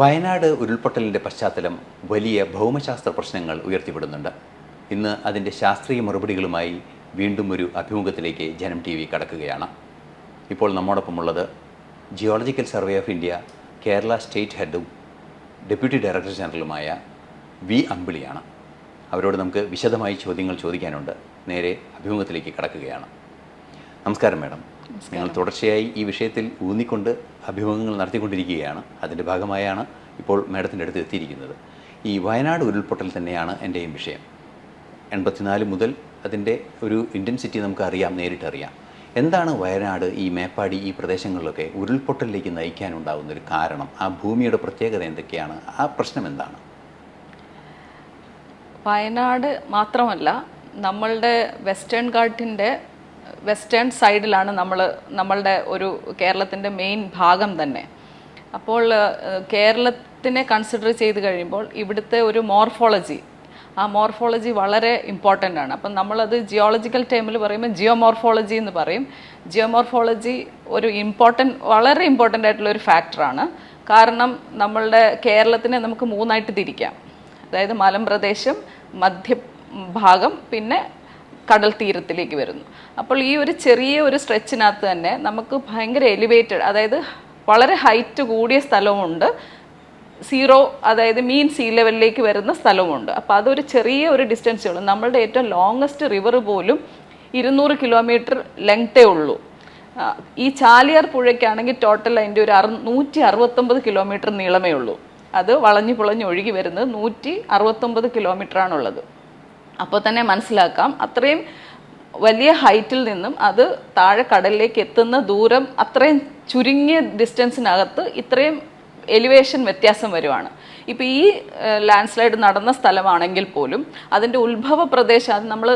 വയനാട് ഉരുൾപൊട്ടലിൻ്റെ പശ്ചാത്തലം വലിയ ഭൗമശാസ്ത്ര പ്രശ്നങ്ങൾ ഉയർത്തിവിടുന്നുണ്ട്. ഇന്ന് അതിൻ്റെ ശാസ്ത്രീയ മറുപടികളുമായി വീണ്ടും ഒരു അഭിമുഖത്തിലേക്ക് ജനം ടി വി കടക്കുകയാണ്. ഇപ്പോൾ നമ്മോടൊപ്പമുള്ളത് geological survey of India Kerala state ഹെഡും ഡെപ്യൂട്ടി ഡയറക്ടർ ജനറലുമായ വി അമ്പിളിയാണ്. അവരോട് നമുക്ക് വിശദമായി ചോദ്യങ്ങൾ ചോദിക്കാനുണ്ട്. നേരെ അഭിമുഖത്തിലേക്ക് കടക്കുകയാണ്. നമസ്കാരം മാഡം. നിങ്ങൾ തുടർച്ചയായി ഈ വിഷയത്തിൽ ഊന്നിക്കൊണ്ട് അഭിമുഖങ്ങൾ നടത്തിക്കൊണ്ടിരിക്കുകയാണ്. അതിൻ്റെ ഭാഗമായാണ് ഇപ്പോൾ മാഡത്തിൻ്റെ അടുത്ത് എത്തിയിരിക്കുന്നത്. ഈ വയനാട് ഉരുൾപൊട്ടൽ തന്നെയാണ് എൻ്റെയും വിഷയം. 84 മുതൽ അതിൻ്റെ ഒരു ഇൻറ്റൻസിറ്റി നമുക്കറിയാം, നേരിട്ടറിയാം. എന്താണ് വയനാട്, ഈ മേപ്പാടി, ഈ പ്രദേശങ്ങളിലൊക്കെ ഉരുൾപൊട്ടലിലേക്ക് നയിക്കാനുണ്ടാകുന്നൊരു കാരണം? ആ ഭൂമിയുടെ പ്രത്യേകത എന്തൊക്കെയാണ്? ആ പ്രശ്നം എന്താണ്? വയനാട് മാത്രമല്ല, നമ്മളുടെ വെസ്റ്റേൺ ഘാട്ടിൻ്റെ വെസ്റ്റേൺ സൈഡിലാണ് നമ്മളുടെ ഒരു കേരളത്തിൻ്റെ മെയിൻ ഭാഗം തന്നെ. അപ്പോൾ കേരളത്തിനെ കൺസിഡർ ചെയ്ത് കഴിയുമ്പോൾ ഇവിടുത്തെ ഒരു മോർഫോളജി, ആ മോർഫോളജി വളരെ ഇമ്പോർട്ടൻ്റ് ആണ്. അപ്പം നമ്മളത് ജിയോളജിക്കൽ ടൈമിൽ പറയുമ്പോൾ ജിയോമോർഫോളജി എന്ന് പറയും. ജിയോമോർഫോളജി ഒരു വളരെ ഇമ്പോർട്ടൻ്റ് ആയിട്ടുള്ള ഒരു ഫാക്ടറാണ്. കാരണം നമ്മളുടെ കേരളത്തിനെ നമുക്ക് 3ആയിട്ട് തിരിക്കാം. അതായത് മലമ്പ്രദേശം, മധ്യഭാഗം, പിന്നെ കടൽ തീരത്തിലേക്ക് വരുന്നു. അപ്പോൾ ഈ ഒരു ചെറിയ ഒരു സ്ട്രെച്ചിനകത്ത് തന്നെ നമുക്ക് ഭയങ്കര എലിവേറ്റഡ്, അതായത് വളരെ ഹൈറ്റ് കൂടിയ സ്ഥലവുമുണ്ട്, സീറോ അതായത് മീൻ സീ ലെവലിലേക്ക് വരുന്ന സ്ഥലവുമുണ്ട്. അപ്പോൾ അതൊരു ചെറിയ ഒരു ഡിസ്റ്റൻസേ ഉള്ളൂ. നമ്മളുടെ ഏറ്റവും ലോങ്ങസ്റ്റ് റിവർ പോലും 200 കിലോമീറ്റർ ലെങ്തേ ഉള്ളൂ. ഈ ചാലിയാർ പുഴയ്ക്കാണെങ്കിൽ ടോട്ടൽ അതിൻ്റെ ഒരു 169 കിലോമീറ്റർ നീളമേ ഉള്ളൂ. അത് വളഞ്ഞു പുളഞ്ഞ് ഒഴുകി വരുന്നത് 169 കിലോമീറ്ററാണുള്ളത്. അപ്പോൾ തന്നെ മനസ്സിലാക്കാം, അത്രയും വലിയ ഹൈറ്റിൽ നിന്നും അത് താഴെ കടലിലേക്ക് എത്തുന്ന ദൂരം അത്രയും ചുരുങ്ങിയ ഡിസ്റ്റൻസിനകത്ത് ഇത്രയും എലിവേഷൻ വ്യത്യാസം വരുവാണ്. ഇപ്പോൾ ഈ ലാൻഡ് സ്ലൈഡ് നടന്ന സ്ഥലമാണെങ്കിൽ പോലും അതിൻ്റെ ഉത്ഭവ പ്രദേശം, അത് നമ്മൾ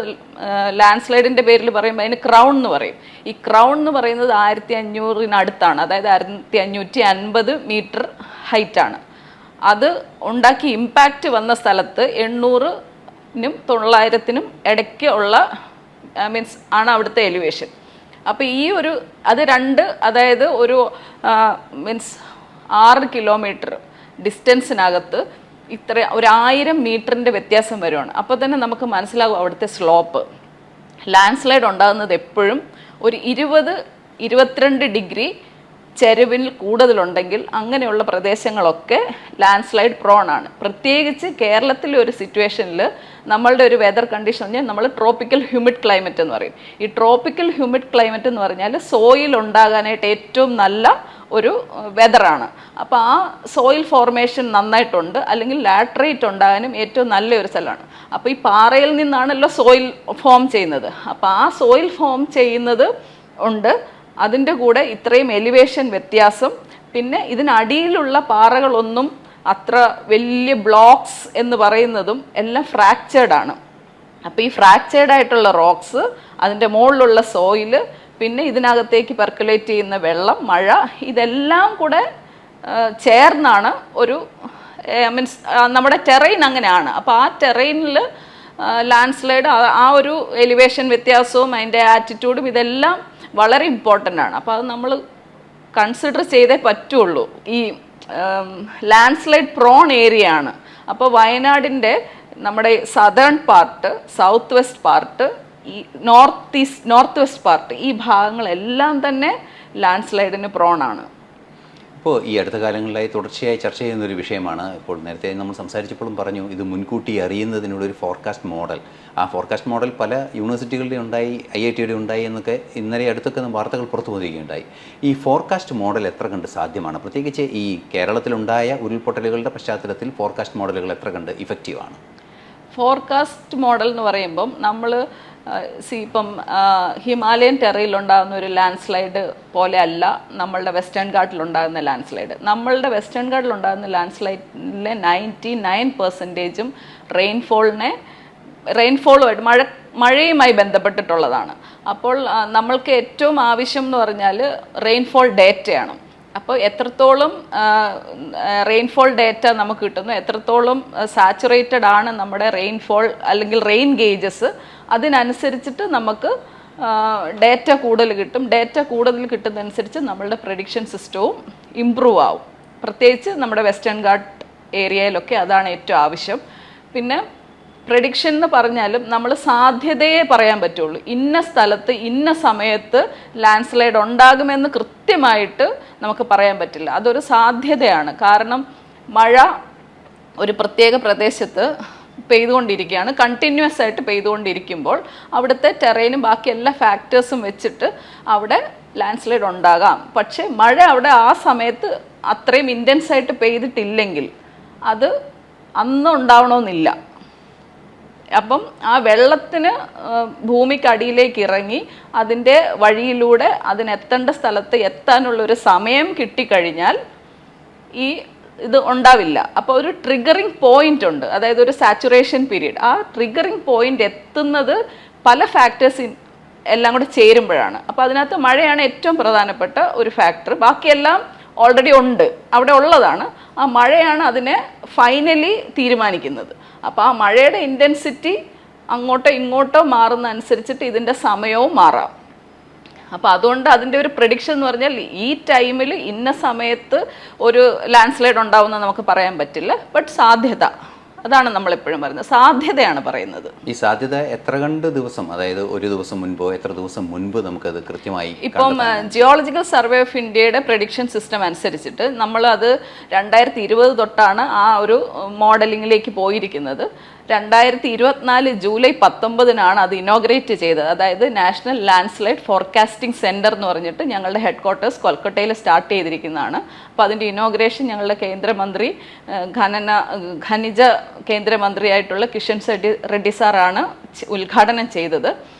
ലാൻഡ് സ്ലൈഡിൻ്റെ പേരിൽ പറയുമ്പോൾ അതിന് ക്രൗൺ എന്ന് പറയും. ഈ ക്രൗൺ എന്ന് പറയുന്നത് 1500-നടുത്താണ്, അതായത് 1550 മീറ്റർ ഹൈറ്റാണ്. അത് ഉണ്ടാക്കി ഇമ്പാക്റ്റ് വന്ന സ്ഥലത്ത് 800-നും 900-നും ഇടയ്ക്ക് ഉള്ള ആണ് അവിടുത്തെ എലിവേഷൻ. അപ്പോൾ ഈ ഒരു അതായത് ഒരു 6 കിലോമീറ്റർ ഡിസ്റ്റൻസിനകത്ത് ഇത്ര 1000 മീറ്ററിൻ്റെ വ്യത്യാസം വരുവാണ്. അപ്പോൾ തന്നെ നമുക്ക് മനസ്സിലാകും അവിടുത്തെ സ്ലോപ്പ്. ലാൻഡ് സ്ലൈഡ് ഉണ്ടാകുന്നത് എപ്പോഴും ഒരു 20-22 ഡിഗ്രി ചെരുവിൽ കൂടുതലുണ്ടെങ്കിൽ അങ്ങനെയുള്ള പ്രദേശങ്ങളൊക്കെ ലാൻഡ് സ്ലൈഡ് പ്രോൺ ആണ്. പ്രത്യേകിച്ച് കേരളത്തിലെ ഒരു സിറ്റുവേഷനിൽ നമ്മളുടെ ഒരു വെതർ കണ്ടീഷൻ പറഞ്ഞാൽ നമ്മൾ ട്രോപ്പിക്കൽ ഹ്യൂമിഡ് ക്ലൈമറ്റ് എന്ന് പറയും. ഈ ട്രോപ്പിക്കൽ ഹ്യൂമിഡ് ക്ലൈമറ്റ് എന്ന് പറഞ്ഞാൽ സോയിൽ ഉണ്ടാകാനായിട്ട് ഏറ്റവും നല്ല ഒരു വെതറാണ്. അപ്പോൾ ആ സോയിൽ ഫോർമേഷൻ നന്നായിട്ടുണ്ട്, അല്ലെങ്കിൽ ലാറ്ററൈറ്റ് ഉണ്ടാകാനും ഏറ്റവും നല്ലൊരു സ്ഥലമാണ്. അപ്പോൾ ഈ പാറയിൽ നിന്നാണല്ലോ സോയിൽ ഫോം ചെയ്യുന്നത്. അപ്പോൾ ആ സോയിൽ ഫോം ചെയ്യുന്നത് ഉണ്ട്, അതിൻ്റെ കൂടെ ഇത്രയും എലിവേഷൻ വ്യത്യാസം, പിന്നെ ഇതിനടിയിലുള്ള പാറകളൊന്നും അത്ര വലിയ ബ്ലോക്സ് എന്ന് പറയുന്നതും എല്ലാം ഫ്രാക്ചേർഡാണ്. അപ്പോൾ ഈ ഫ്രാക്ചേർഡായിട്ടുള്ള റോക്സ്, അതിൻ്റെ മുകളിലുള്ള സോയില്, പിന്നെ ഇതിനകത്തേക്ക് പെർക്കുലേറ്റ് ചെയ്യുന്ന വെള്ളം, മഴ, ഇതെല്ലാം കൂടെ ചേർന്നാണ് ഒരു നമ്മുടെ ടെറൈൻ അങ്ങനെയാണ്. അപ്പോൾ ആ ടെറൈനിൽ ലാൻഡ് സ്ലൈഡ്, ആ ഒരു എലിവേഷൻ വ്യത്യാസവും അതിൻ്റെ ആറ്റിറ്റ്യൂഡും ഇതെല്ലാം വളരെ ഇമ്പോർട്ടൻ്റ് ആണ്. അപ്പോൾ അത് നമ്മൾ കൺസിഡർ ചെയ്തേ പറ്റുള്ളൂ. ഈ ലാൻഡ് സ്ലൈഡ് പ്രോൺ ഏരിയ ആണ്. അപ്പോൾ വയനാടിൻ്റെ നമ്മുടെ southern part, south west part, ഈ നോർത്ത് വെസ്റ്റ് പാർട്ട്, ഈ ഭാഗങ്ങളെല്ലാം തന്നെ ലാൻഡ് സ്ലൈഡിന് പ്രോൺ ആണ്. ഇപ്പോൾ ഈ അടുത്ത കാലങ്ങളിലായി തുടർച്ചയായി ചർച്ച ചെയ്യുന്നൊരു വിഷയമാണ്. ഇപ്പോൾ നേരത്തെ നമ്മൾ സംസാരിച്ചപ്പോഴും പറഞ്ഞു, ഇത് മുൻകൂട്ടി അറിയുന്നതിനുള്ളൊരു ഫോർകാസ്റ്റ് മോഡൽ. ആ ഫോർകാസ്റ്റ് മോഡൽ പല യൂണിവേഴ്സിറ്റികളുടെ ഉണ്ടായി, IIT-യുടെ ഉണ്ടായി എന്നൊക്കെ ഇന്നലെ അടുത്തൊക്കെ വാർത്തകൾ പുറത്തു വരികയുണ്ടായി. ഈ ഫോർകാസ്റ്റ് മോഡൽ എത്ര കണ്ട് സാധ്യമാണ്? പ്രത്യേകിച്ച് ഈ കേരളത്തിലുണ്ടായ ഉരുൾപൊട്ടലുകളുടെ പശ്ചാത്തലത്തിൽ ഫോർകാസ്റ്റ് മോഡലുകൾ എത്ര കണ്ട് ഇഫക്റ്റീവാണ്? ഫോർകാസ്റ്റ് മോഡൽ എന്ന് പറയുമ്പം നമ്മൾ ഇപ്പം ഹിമാലയൻ ടെറയിലുണ്ടാകുന്ന ഒരു ലാൻഡ് സ്ലൈഡ് പോലെ അല്ല നമ്മളുടെ വെസ്റ്റേൺ ഘാട്ടിലുണ്ടാകുന്ന ലാൻഡ് സ്ലൈഡ്. നമ്മളുടെ വെസ്റ്റേൺ ഘാട്ടിലുണ്ടാകുന്ന ലാൻഡ് സ്ലൈഡിലെ 99% റെയിൻഫോളുമായിട്ട് മഴയുമായി ബന്ധപ്പെട്ടിട്ടുള്ളതാണ്. അപ്പോൾ നമ്മൾക്ക് ഏറ്റവും ആവശ്യം എന്ന് പറഞ്ഞാൽ റെയിൻഫോൾ ഡേറ്റയാണ്. അപ്പോൾ എത്രത്തോളം റെയിൻഫോൾ ഡേറ്റ നമുക്ക് കിട്ടുന്നു, എത്രത്തോളം സാച്ചുറേറ്റഡ് ആണ് നമ്മുടെ റെയിൻഫോൾ അല്ലെങ്കിൽ റെയിൻ ഗേജസ്, അതിനനുസരിച്ചിട്ട് നമുക്ക് ഡേറ്റ കൂടുതൽ കിട്ടും. ഡേറ്റ കൂടുതൽ കിട്ടുന്നതനുസരിച്ച് നമ്മളുടെ പ്രഡിക്ഷൻ സിസ്റ്റവും ഇമ്പ്രൂവ് ആവും. പ്രത്യേകിച്ച് നമ്മുടെ വെസ്റ്റേൺ ഗാട്ട് ഏരിയയിലൊക്കെ അതാണ് ഏറ്റവും ആവശ്യം. പിന്നെ പ്രഡിക്ഷൻ എന്ന് പറഞ്ഞാലും നമ്മൾ സാധ്യതയെ പറയാൻ പറ്റുള്ളൂ. ഇന്ന സ്ഥലത്ത് ഇന്ന സമയത്ത് ലാൻഡ് സ്ലൈഡ് ഉണ്ടാകുമെന്ന് കൃത്യമായിട്ട് നമുക്ക് പറയാൻ പറ്റില്ല. അതൊരു സാധ്യതയാണ്. കാരണം മഴ ഒരു പ്രത്യേക പ്രദേശത്ത് പെയ്തുകൊണ്ടിരിക്കുകയാണ്, കണ്ടിന്യൂസ് ആയിട്ട് പെയ്തുകൊണ്ടിരിക്കുമ്പോൾ അവിടുത്തെ ടെറൈനും ബാക്കി എല്ലാ ഫാക്ടേഴ്സും വെച്ചിട്ട് അവിടെ ലാൻഡ് സ്ലൈഡ് ഉണ്ടാകാം. പക്ഷേ മഴ അവിടെ ആ സമയത്ത് അത്രയും ഇൻറ്റൻസ് ആയിട്ട് പെയ്തിട്ടില്ലെങ്കിൽ അത് അന്ന് ഉണ്ടാവണമെന്നില്ല. അപ്പം ആ വെള്ളത്തിന് ഭൂമിക്കടിയിലേക്ക് ഇറങ്ങി അതിൻ്റെ വഴിയിലൂടെ അതിനെത്തേണ്ട സ്ഥലത്ത് എത്താനുള്ളൊരു സമയം കിട്ടിക്കഴിഞ്ഞാൽ ഇത് ഉണ്ടാവില്ല. അപ്പോൾ ഒരു ട്രിഗറിങ് പോയിന്റ് ഉണ്ട്, അതായത് ഒരു സാച്ചുറേഷൻ പീരീഡ്. ആ ട്രിഗറിങ് പോയിന്റ് എത്തുന്നത് പല ഫാക്ടേഴ്സ് എല്ലാം കൂടെ ചേരുമ്പോഴാണ്. അപ്പോൾ അതിനകത്ത് മഴയാണ് ഏറ്റവും പ്രധാനപ്പെട്ട ഒരു ഫാക്ടർ. ബാക്കിയെല്ലാം ഓൾറെഡി ഉണ്ട്, അവിടെ ഉള്ളതാണ്. ആ മഴയാണ് അതിനെ ഫൈനലി തീരുമാനിക്കുന്നത്. അപ്പോൾ ആ മഴയുടെ ഇൻറ്റൻസിറ്റി അങ്ങോട്ടോ ഇങ്ങോട്ടോ മാറുന്ന അനുസരിച്ചിട്ട് ഇതിൻ്റെ സമയവും മാറാം. അപ്പോൾ അതുകൊണ്ട് അതിൻ്റെ ഒരു പ്രഡിക്ഷൻ എന്ന് പറഞ്ഞാൽ ഈ ടൈമിൽ ഇന്ന സമയത്ത് ഒരു ലാൻഡ് സ്ലൈഡ് ഉണ്ടാവുമെന്ന് നമുക്ക് പറയാൻ പറ്റില്ല. ബട്ട് സാധ്യത, അതാണ് നമ്മളെപ്പോഴും പറയുന്നത്, സാധ്യതയാണ് പറയുന്നത്. ഈ സാധ്യത എത്ര കണ്ട് ദിവസം, അതായത് ഒരു ദിവസം മുൻപോ എത്ര ദിവസം മുൻപ് നമുക്കത് കൃത്യമായി? ഇപ്പം ജിയോളജിക്കൽ സർവേ ഓഫ് ഇന്ത്യയുടെ പ്രഡിക്ഷൻ സിസ്റ്റം അനുസരിച്ചിട്ട് നമ്മൾ അത് 2020 തൊട്ടാണ് ആ ഒരു മോഡലിങ്ങിലേക്ക് പോയിരിക്കുന്നത്. 2024 ജൂലൈ 19 അത് ഇനോഗ്രേറ്റ് ചെയ്തത്. അതായത് national land slide forecasting centre എന്ന് പറഞ്ഞിട്ട് ഞങ്ങളുടെ ഹെഡ് ക്വാർട്ടേഴ്സ് കൊൽക്കത്തയിൽ സ്റ്റാർട്ട് ചെയ്തിരിക്കുന്നതാണ്. അപ്പോൾ അതിൻ്റെ ഇനോഗ്രേഷൻ ഞങ്ങളുടെ കേന്ദ്രമന്ത്രി ഖനിജ കേന്ദ്രമന്ത്രിയായിട്ടുള്ള കിഷൻ റെഡ്ഡി സാറാണ് ഉദ്ഘാടനം ചെയ്തത്.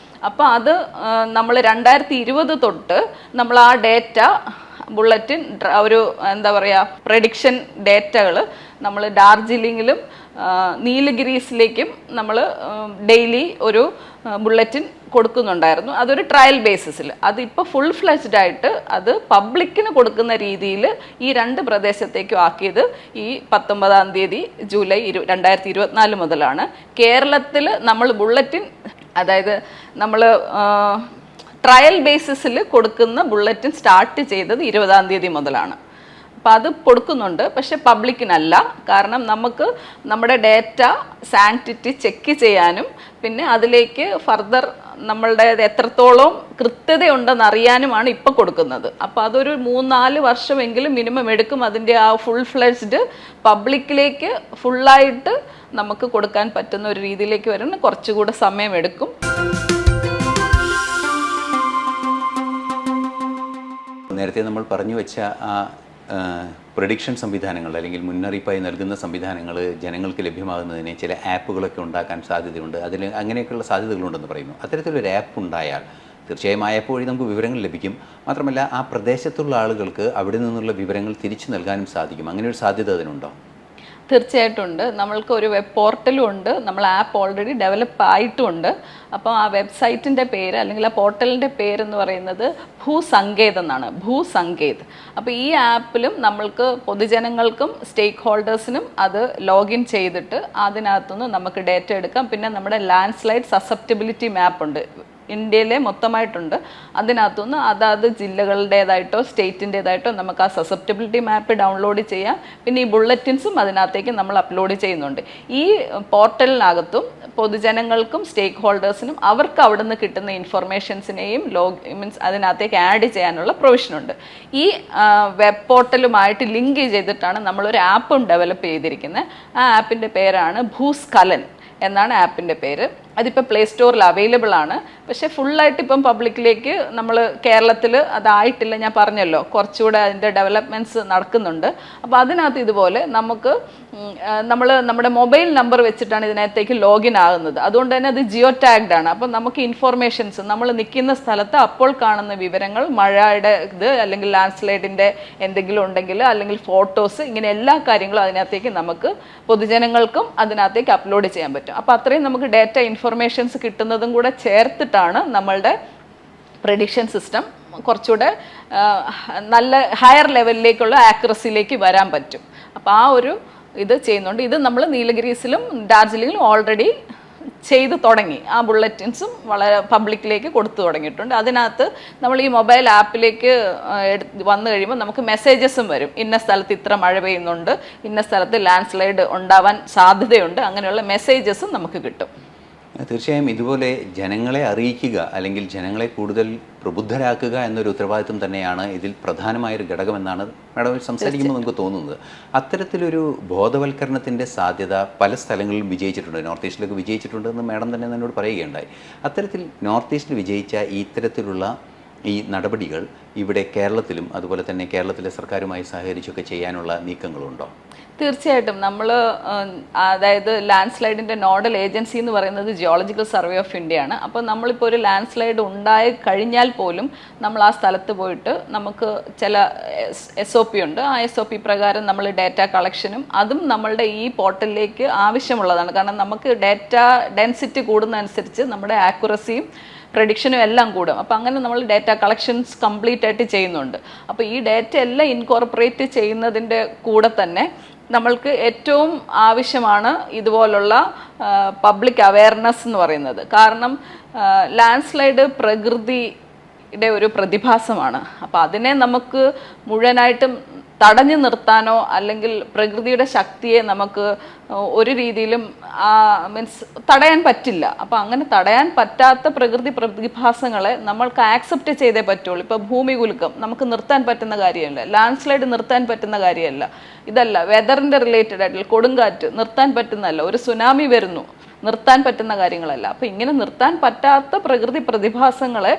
അപ്പോൾ അത് നമ്മൾ 2020 തൊട്ട് നമ്മൾ ആ ഡേറ്റ ബുള്ളറ്റിൻ ഒരു എന്താ പറയുക പ്രഡിക്ഷൻ ഡേറ്റകൾ നമ്മൾ ഡാർജിലിങ്ങിലും നീലഗിരീസിലേക്കും നമ്മൾ ഡെയിലി ഒരു ബുള്ളറ്റിൻ കൊടുക്കുന്നുണ്ടായിരുന്നു. അതൊരു ട്രയൽ ബേസിസിൽ. അതിപ്പോൾ ഫുൾ ഫ്ലെജ്ഡ് ആയിട്ട് അത് പബ്ലിക്കിന് കൊടുക്കുന്ന രീതിയിൽ ഈ 2 പ്രദേശത്തേക്കും ആക്കിയത് ഈ 19 ജൂലൈ 2024 മുതലാണ്. കേരളത്തിൽ നമ്മൾ ബുള്ളറ്റിൻ, അതായത് നമ്മൾ ട്രയൽ ബേസിസിൽ കൊടുക്കുന്ന ബുള്ളറ്റിൻ സ്റ്റാർട്ട് ചെയ്തത് 20 മുതലാണ്. അപ്പോൾ അത് കൊടുക്കുന്നുണ്ട്, പക്ഷെ പബ്ലിക്കിനല്ല. കാരണം നമുക്ക് നമ്മുടെ ഡേറ്റ സാങ്ക്ടിറ്റി ചെക്ക് ചെയ്യാനും പിന്നെ അതിലേക്ക് ഫർദർ നമ്മളുടെ എത്രത്തോളം കൃത്യതയുണ്ടെന്ന് അറിയാനുമാണ് ഇപ്പോൾ കൊടുക്കുന്നത്. അപ്പോൾ അതൊരു 3-4 വർഷമെങ്കിലും മിനിമം എടുക്കും അതിൻ്റെ ആ ഫുൾ ഫ്ലെഡ്ജ്ഡ് പബ്ലിക്കിലേക്ക് ഫുള്ളായിട്ട് നമുക്ക് കൊടുക്കാൻ പറ്റുന്ന ഒരു രീതിയിലേക്ക് വരുന്ന കുറച്ചുകൂടെ സമയമെടുക്കും. നേരത്തെ നമ്മൾ പറഞ്ഞു വെച്ച ആ പ്രഡിക്ഷൻ സംവിധാനങ്ങൾ അല്ലെങ്കിൽ മുന്നറിയിപ്പായി നൽകുന്ന സംവിധാനങ്ങൾ ജനങ്ങൾക്ക് ലഭ്യമാകുന്നതിന് ചില ആപ്പുകളൊക്കെ ഉണ്ടാക്കാൻ സാധ്യതയുണ്ട്. അതിൽ അങ്ങനെയൊക്കെയുള്ള സാധ്യതകളുണ്ടെന്ന് പറയുന്നു. അത്തരത്തിലൊരു ആപ്പ് ഉണ്ടായാൽ തീർച്ചയായും ആ ആപ്പ് വഴി നമുക്ക് വിവരങ്ങൾ ലഭിക്കും. മാത്രമല്ല ആ പ്രദേശത്തുള്ള ആളുകൾക്ക് അവിടെ നിന്നുള്ള വിവരങ്ങൾ തിരിച്ചു നൽകാനും സാധിക്കും. അങ്ങനെ ഒരു സാധ്യത അതിനുണ്ടോ? തീർച്ചയായിട്ടും ഉണ്ട്. നമ്മൾക്ക് ഒരു വെബ് പോർട്ടലും ഉണ്ട്, നമ്മൾ ആപ്പ് ഓൾറെഡി ഡെവലപ്പ് ആയിട്ടുമുണ്ട്. അപ്പോൾ ആ വെബ്സൈറ്റിൻ്റെ പേര് അല്ലെങ്കിൽ ആ പോർട്ടലിൻ്റെ പേരെന്ന് പറയുന്നത് ഭൂസങ്കേത് എന്നാണ്, ഭൂസങ്കേത്. അപ്പോൾ ഈ ആപ്പിലും നമ്മൾക്ക് പൊതുജനങ്ങൾക്കും സ്റ്റേക്ക് ഹോൾഡേഴ്സിനും അത് ലോഗിൻ ചെയ്തിട്ട് അതിനകത്തുനിന്ന് നമുക്ക് ഡേറ്റ എടുക്കാം. പിന്നെ നമ്മുടെ ലാൻഡ് സ്ലൈഡ് സസെപ്റ്റബിലിറ്റി മാപ്പ് ഉണ്ട്, ഇന്ത്യയിലെ മൊത്തമായിട്ടുണ്ട്. അതിനകത്തുനിന്ന് അതാത് ജില്ലകളുടേതായിട്ടോ സ്റ്റേറ്റിൻ്റേതായിട്ടോ നമുക്ക് ആ സസെപ്റ്റബിലിറ്റി മാപ്പ് ഡൗൺലോഡ് ചെയ്യാം. പിന്നെ ഈ ബുള്ളറ്റിൻസും അതിനകത്തേക്ക് നമ്മൾ അപ്ലോഡ് ചെയ്യുന്നുണ്ട്. ഈ പോർട്ടലിനകത്തും പൊതുജനങ്ങൾക്കും സ്റ്റേക്ക് ഹോൾഡേഴ്സിനും അവർക്ക് അവിടെ നിന്ന് കിട്ടുന്ന ഇൻഫർമേഷൻസിനെയും മീൻസ് അതിനകത്തേക്ക് ആഡ് ചെയ്യാനുള്ള പ്രൊവിഷനുണ്ട്. ഈ വെബ് പോർട്ടലുമായിട്ട് ലിങ്ക് ചെയ്തിട്ടാണ് നമ്മളൊരു ആപ്പും ഡെവലപ്പ് ചെയ്തിരിക്കുന്നത്. ആ ആപ്പിൻ്റെ പേരാണ് ഭൂസ്ഖലൻ എന്നാണ് ആപ്പിൻ്റെ പേര്. അതിപ്പോൾ പ്ലേ സ്റ്റോറിൽ അവൈലബിൾ ആണ്. പക്ഷേ ഫുള്ളായിട്ട് ഇപ്പം പബ്ലിക്കിലേക്ക് നമ്മൾ കേരളത്തിൽ അതായിട്ടില്ല. ഞാൻ പറഞ്ഞല്ലോ കുറച്ചുകൂടെ അതിൻ്റെ ഡെവലപ്മെൻറ്റ്സ് നടക്കുന്നുണ്ട്. അപ്പോൾ അതിനകത്ത് ഇതുപോലെ നമുക്ക് നമ്മുടെ മൊബൈൽ നമ്പർ വെച്ചിട്ടാണ് ഇതിനകത്തേക്ക് ലോഗിൻ ആകുന്നത്. അതുകൊണ്ട് തന്നെ അത് ജിയോ ടാഗ്ഡ് ആണ്. അപ്പം നമുക്ക് ഇൻഫോർമേഷൻസ് നമ്മൾ നിൽക്കുന്ന സ്ഥലത്ത് അപ്പോൾ കാണുന്ന വിവരങ്ങൾ, മഴയുടെ ഇത് അല്ലെങ്കിൽ ലാൻഡ് സ്ലൈഡിൻ്റെ എന്തെങ്കിലും ഉണ്ടെങ്കിൽ അല്ലെങ്കിൽ ഫോട്ടോസ്, ഇങ്ങനെ എല്ലാ കാര്യങ്ങളും അതിനകത്തേക്ക് നമുക്ക് പൊതുജനങ്ങൾക്കും അതിനകത്തേക്ക് അപ്ലോഡ് ചെയ്യാൻ പറ്റും. അപ്പോൾ അത്രയും നമുക്ക് ഡേറ്റ ഇൻഫർമേഷൻസ് കിട്ടുന്നതും കൂടെ ചേർത്തിട്ടാണ് നമ്മളുടെ പ്രഡിക്ഷൻ സിസ്റ്റം കുറച്ചുകൂടെ നല്ല ഹയർ ലെവലിലേക്കുള്ള ആക്യുറസിയിലേക്ക് വരാൻ പറ്റും. അപ്പോൾ ആ ഒരു ഇത് ചെയ്യുന്നുണ്ട്. ഇത് നമ്മൾ നീലഗിരീസിലും ഡാർജിലിങ്ങിലും ഓൾറെഡി ചെയ്തു തുടങ്ങി. ആ ബുള്ളറ്റിൻസും വളരെ പബ്ലിക്കിലേക്ക് കൊടുത്തു തുടങ്ങിയിട്ടുണ്ട്. അതിനകത്ത് നമ്മൾ ഈ മൊബൈൽ ആപ്പിലേക്ക് വന്നു കഴിയുമ്പോൾ നമുക്ക് മെസ്സേജസും വരും. ഇന്ന സ്ഥലത്ത് ഇത്ര മഴ പെയ്യുന്നുണ്ട്, ഇന്ന സ്ഥലത്ത് ലാൻഡ് സ്ലൈഡ് ഉണ്ടാവാൻ സാധ്യതയുണ്ട്, അങ്ങനെയുള്ള മെസ്സേജസും നമുക്ക് കിട്ടും. തീർച്ചയായും ഇതുപോലെ ജനങ്ങളെ അറിയിക്കുക അല്ലെങ്കിൽ ജനങ്ങളെ കൂടുതൽ പ്രബുദ്ധരാക്കുക എന്നൊരു ഉത്തരവാദിത്വം തന്നെയാണ് ഇതിൽ പ്രധാനമായൊരു ഘടകമെന്നാണ് മാഡം സംസാരിക്കുമ്പോൾ നമുക്ക് തോന്നുന്നത്. അത്തരത്തിലൊരു ബോധവൽക്കരണത്തിൻ്റെ സാധ്യത പല സ്ഥലങ്ങളിലും വിജയിച്ചിട്ടുണ്ട്, നോർത്ത് ഈസ്റ്റിലൊക്കെ വിജയിച്ചിട്ടുണ്ടെന്ന് മാഡം തന്നെ എന്നോട് പറയുകയുണ്ടായി. അത്തരത്തിൽ നോർത്ത് ഈസ്റ്റിൽ വിജയിച്ച ഇത്തരത്തിലുള്ള ഈ നടപടികൾ ഇവിടെ കേരളത്തിലും അതുപോലെ തന്നെ കേരളത്തിലെ സർക്കാരുമായി സഹകരിച്ചൊക്കെ ചെയ്യാനുള്ള നീക്കങ്ങളുണ്ടോ? തീർച്ചയായിട്ടും. നമ്മൾ അതായത് ലാൻഡ് സ്ലൈഡിൻ്റെ നോഡൽ ഏജൻസി എന്ന് പറയുന്നത് ജിയോളജിക്കൽ സർവേ ഓഫ് ഇന്ത്യയാണ്. അപ്പോൾ നമ്മളിപ്പോൾ ഒരു ലാൻഡ് സ്ലൈഡ് ഉണ്ടായി കഴിഞ്ഞാൽ പോലും നമ്മൾ ആ സ്ഥലത്ത് പോയിട്ട് നമുക്ക് ചില SOP ഉണ്ട്. ആ SOP പ്രകാരം നമ്മൾ ഡാറ്റ കളക്ഷനും അതും നമ്മളുടെ ഈ പോർട്ടലിലേക്ക് ആവശ്യമുള്ളതാണ്. കാരണം നമുക്ക് ഡാറ്റ ഡെൻസിറ്റി കൂടുന്നതനുസരിച്ച് നമ്മുടെ ആക്യുറസിയും പ്രഡിക്ഷനും എല്ലാം കൂടും. അപ്പോൾ അങ്ങനെ നമ്മൾ ഡാറ്റ കളക്ഷൻസ് കംപ്ലീറ്റ് ആയിട്ട് ചെയ്യുന്നുണ്ട്. അപ്പോൾ ഈ ഡാറ്റ എല്ലാം ഇൻകോർപ്പറേറ്റ് ചെയ്യുന്നതിൻ്റെ കൂടെ തന്നെ നമ്മൾക്ക് ഏറ്റവും ആവശ്യമാണ് ഇതുപോലുള്ള പബ്ലിക് അവയർനെസ് എന്ന് പറയുന്നത്. കാരണം ലാൻഡ് സ്ലൈഡ് പ്രകൃതിയുടെ ഒരു പ്രതിഭാസമാണ്. അപ്പോൾ അതിനെ നമുക്ക് മുഴുവനായിട്ടും തടഞ്ഞു നിർത്താനോ അല്ലെങ്കിൽ പ്രകൃതിയുടെ ശക്തിയെ നമുക്ക് ഒരു രീതിയിലും മീൻസ് തടയാൻ പറ്റില്ല. അപ്പോൾ അങ്ങനെ തടയാൻ പറ്റാത്ത പ്രകൃതി പ്രതിഭാസങ്ങളെ നമ്മൾക്ക് ആക്സെപ്റ്റ് ചെയ്തേ പറ്റുള്ളൂ. ഇപ്പോൾ ഭൂമികുലുക്കം നമുക്ക് നിർത്താൻ പറ്റുന്ന കാര്യമല്ല, ലാൻഡ് സ്ലൈഡ് നിർത്താൻ പറ്റുന്ന കാര്യമല്ല, ഇതല്ല വെതറിൻ്റെ റിലേറ്റഡ് ആയിട്ടുള്ള കൊടുങ്കാറ്റ് നിർത്താൻ പറ്റുന്നതല്ല, ഒരു സുനാമി വരുന്നു നിർത്താൻ പറ്റുന്ന കാര്യങ്ങളല്ല. അപ്പോൾ ഇങ്ങനെ നിർത്താൻ പറ്റാത്ത പ്രകൃതി പ്രതിഭാസങ്ങളെ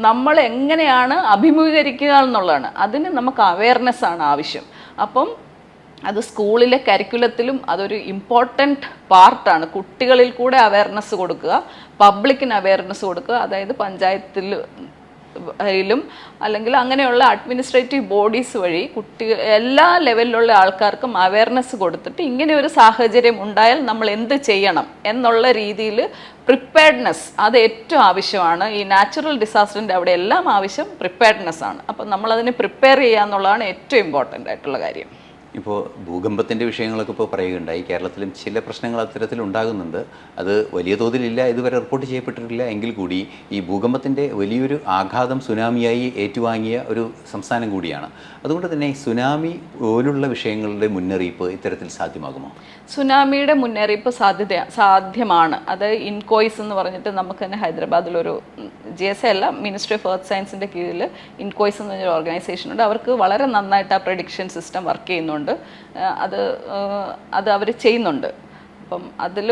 നമ്മൾ എങ്ങനെയാണ് അഭിമുഖീകരിക്കുക എന്നുള്ളതാണ്. അതിന് നമുക്ക് അവയർനെസ് ആണ് ആവശ്യം. അപ്പം അത് സ്കൂളിലെ കരിക്കുലത്തിലും അതൊരു ഇമ്പോർട്ടൻറ്റ് പാർട്ടാണ്. കുട്ടികളിൽ കൂടെ അവയർനെസ് കൊടുക്കുക, പബ്ലിക്കിന് അവയർനെസ് കൊടുക്കുക. അതായത് പഞ്ചായത്തിലും അല്ലെങ്കിൽ അങ്ങനെയുള്ള അഡ്മിനിസ്ട്രേറ്റീവ് ബോഡീസ് വഴി എല്ലാ ലെവലിലുള്ള ആൾക്കാർക്കും അവയർനെസ് കൊടുത്തിട്ട് ഇങ്ങനെ ഒരു സാഹചര്യം ഉണ്ടായാൽ നമ്മൾ എന്ത് ചെയ്യണം എന്നുള്ള രീതിയിൽ പ്രിപ്പയർഡ്നെസ് അത് ഏറ്റവും ആവശ്യമാണ്. ഈ നാച്ചുറൽ ഡിസാസ്റ്ററിൻ്റെ അവിടെ എല്ലാം ആവശ്യം പ്രിപ്പയർഡ്നെസ് ആണ്. അപ്പം നമ്മളതിനെ പ്രിപ്പയർ ചെയ്യുക എന്നുള്ളതാണ് ഏറ്റവും ഇമ്പോർട്ടൻ്റ് ആയിട്ടുള്ള കാര്യം. ഇപ്പോൾ ഭൂകമ്പത്തിൻ്റെ വിഷയങ്ങളൊക്കെ ഇപ്പോൾ പറയുകയുണ്ടായി. കേരളത്തിലും ചില പ്രശ്നങ്ങൾ അത്തരത്തിൽ ഉണ്ടാകുന്നുണ്ട്. അത് വലിയ തോതിലില്ല, ഇതുവരെ റിപ്പോർട്ട് ചെയ്യപ്പെട്ടിട്ടില്ല എങ്കിൽ കൂടി ഈ ഭൂകമ്പത്തിൻ്റെ വലിയൊരു ആഘാതം സുനാമിയായി ഏറ്റുവാങ്ങിയ ഒരു സംസ്ഥാനം കൂടിയാണ്. അതുകൊണ്ട് തന്നെ സുനാമി പോലുള്ള വിഷയങ്ങളുടെ മുന്നറിയിപ്പ് ഇത്തരത്തിൽ സാധ്യമാകുമോ? സുനാമിയുടെ മുന്നറിയിപ്പ് സാധ്യമാണ്. അത് ഇൻകോയ്സ് എന്ന് പറഞ്ഞിട്ട് നമുക്ക് തന്നെ ഹൈദരാബാദിലൊരു GSA അല്ല, മിനിസ്ട്രി ഓഫ് എർത്ത് സയൻസിൻ്റെ കീഴിൽ ഇൻകോയ്സ് എന്ന് പറഞ്ഞൊരു ഓർഗനൈസേഷൻ ഉണ്ട്. അവർക്ക് വളരെ നന്നായിട്ട് ആ പ്രഡിക്ഷൻ സിസ്റ്റം വർക്ക് ചെയ്യുന്നുണ്ട്. അത് അവർ ചെയ്യുന്നുണ്ട്. അപ്പം അതിൽ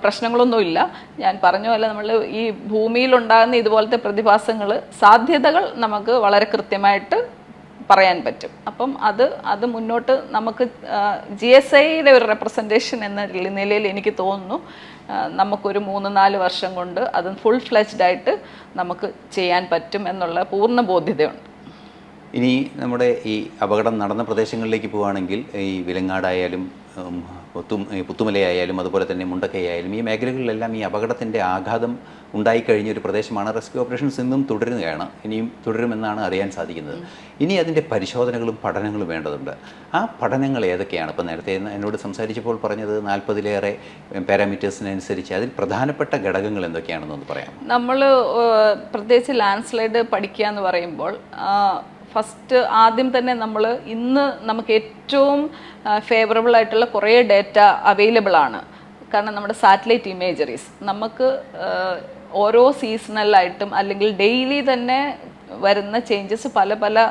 പ്രശ്നങ്ങളൊന്നുമില്ല. ഞാൻ പറഞ്ഞ പോലെ നമ്മൾ ഈ ഭൂമിയിലുണ്ടാകുന്ന ഇതുപോലത്തെ പ്രതിഭാസങ്ങൾ സാധ്യതകൾ നമുക്ക് വളരെ കൃത്യമായിട്ട് പറയാൻ പറ്റും. അപ്പം അത് മുന്നോട്ട് നമുക്ക് GSAയുടെ ഒരു റെപ്രസെൻറ്റേഷൻ എന്ന നിലയിൽ എനിക്ക് തോന്നുന്നു നമുക്കൊരു 3-4 വർഷം കൊണ്ട് അത് ഫുൾ ഫ്ലെജ്ഡ് ആയിട്ട് നമുക്ക് ചെയ്യാൻ പറ്റും എന്നുള്ള പൂർണ്ണ ബോധ്യതയുണ്ട്. ഇനി നമ്മുടെ ഈ അപകടം നടന്ന പ്രദേശങ്ങളിലേക്ക് പോവുകയാണെങ്കിൽ ഈ വിലങ്ങാടായാലും പുത്തുമലയായാലും അതുപോലെ തന്നെ മുണ്ടക്കയായാലും ഈ മേഖലകളിലെല്ലാം ഈ അപകടത്തിൻ്റെ ആഘാതം ഉണ്ടായിക്കഴിഞ്ഞൊരു പ്രദേശമാണ്. റെസ്ക്യൂ ഓപ്പറേഷൻസ് ഇന്നും തുടരുകയാണ്, ഇനിയും തുടരുമെന്നാണ് അറിയാൻ സാധിക്കുന്നത്. ഇനി അതിൻ്റെ പരിശോധനകളും പഠനങ്ങളും വേണ്ടതുണ്ട്. ആ പഠനങ്ങൾ ഏതൊക്കെയാണ്? ഇപ്പോൾ നേരത്തെ എന്നോട് സംസാരിച്ചപ്പോൾ പറഞ്ഞത് 40-ലേറെ പാരാമീറ്റേഴ്സിനനുസരിച്ച് അതിൽ പ്രധാനപ്പെട്ട ഘടകങ്ങൾ എന്തൊക്കെയാണെന്നൊന്ന് പറയാം. നമ്മൾ പ്രത്യേകിച്ച് ലാൻഡ് സ്ലൈഡ് പഠിക്കുക എന്ന് പറയുമ്പോൾ ആദ്യം തന്നെ ഇന്ന് നമുക്ക് ഏറ്റവും ഫേവറബിൾ ആയിട്ടുള്ള കുറേ ഡേറ്റ അവൈലബിൾ ആണ്. കാരണം നമ്മുടെ സാറ്റലൈറ്റ് ഇമേജറീസ് നമുക്ക് ഓരോ സീസണലായിട്ടും അല്ലെങ്കിൽ ഡെയിലി തന്നെ വരുന്ന ചേഞ്ചസ് പല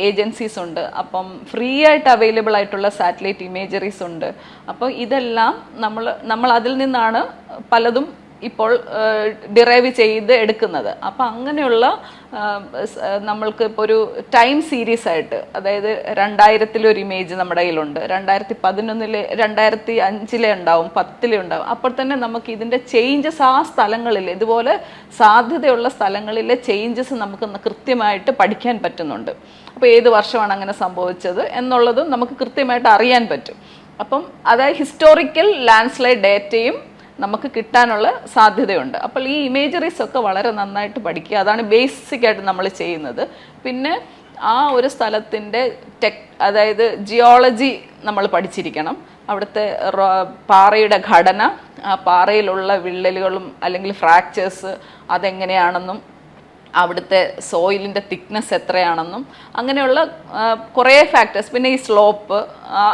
ഏജൻസീസ് ഉണ്ട്. അപ്പം ഫ്രീ ആയിട്ട് അവൈലബിൾ ആയിട്ടുള്ള സാറ്റലൈറ്റ് ഇമേജറീസ് ഉണ്ട്. അപ്പോൾ ഇതെല്ലാം നമ്മൾ അതിൽ നിന്നാണ് പലതും ഇപ്പോൾ ഡിറൈവ് ചെയ്ത് എടുക്കുന്നത്. അപ്പം അങ്ങനെയുള്ള നമ്മൾക്ക് ഇപ്പോൾ ഒരു ടൈം സീരീസ് ആയിട്ട്, അതായത് 2000-ലെ ഇമേജ് നമ്മുടെ കയ്യിലുണ്ട്, 2011-ലെ 2005-ലെ ഉണ്ടാവും, 10-ലെ ഉണ്ടാവും. അപ്പോൾ തന്നെ നമുക്ക് ഇതിൻ്റെ ചേഞ്ചസ് ആ സ്ഥലങ്ങളിൽ ഇതുപോലെ സാധ്യതയുള്ള സ്ഥലങ്ങളിലെ ചേഞ്ചസ് നമുക്ക് കൃത്യമായിട്ട് പഠിക്കാൻ പറ്റുന്നുണ്ട്. അപ്പോൾ ഏത് വർഷമാണ് അങ്ങനെ സംഭവിച്ചത് എന്നുള്ളതും നമുക്ക് കൃത്യമായിട്ട് അറിയാൻ പറ്റും. അപ്പം അതായത് ഹിസ്റ്റോറിക്കൽ ലാൻഡ് സ്ലൈഡ് ഡേറ്റയും നമുക്ക് കിട്ടാനുള്ള സാധ്യതയുണ്ട്. അപ്പോൾ ഈ ഇമേജറീസ് ഒക്കെ വളരെ നന്നായിട്ട് പഠിക്കുക, അതാണ് ബേസിക്കായിട്ട് നമ്മൾ ചെയ്യുന്നത്. പിന്നെ ആ ഒരു സ്ഥലത്തിൻ്റെ അതായത് ജിയോളജി നമ്മൾ പഠിച്ചിരിക്കണം. അവിടുത്തെ പാറയുടെ ഘടന, ആ പാറയിലുള്ള വിള്ളലുകളും അല്ലെങ്കിൽ ഫ്രാക്ചേഴ്സ് അതെങ്ങനെയാണെന്നും അവിടുത്തെ സോയിലിൻ്റെ തിക്നെസ് എത്രയാണെന്നും അങ്ങനെയുള്ള കുറേ ഫാക്ടേഴ്സ്. പിന്നെ ഈ സ്ലോപ്പ്,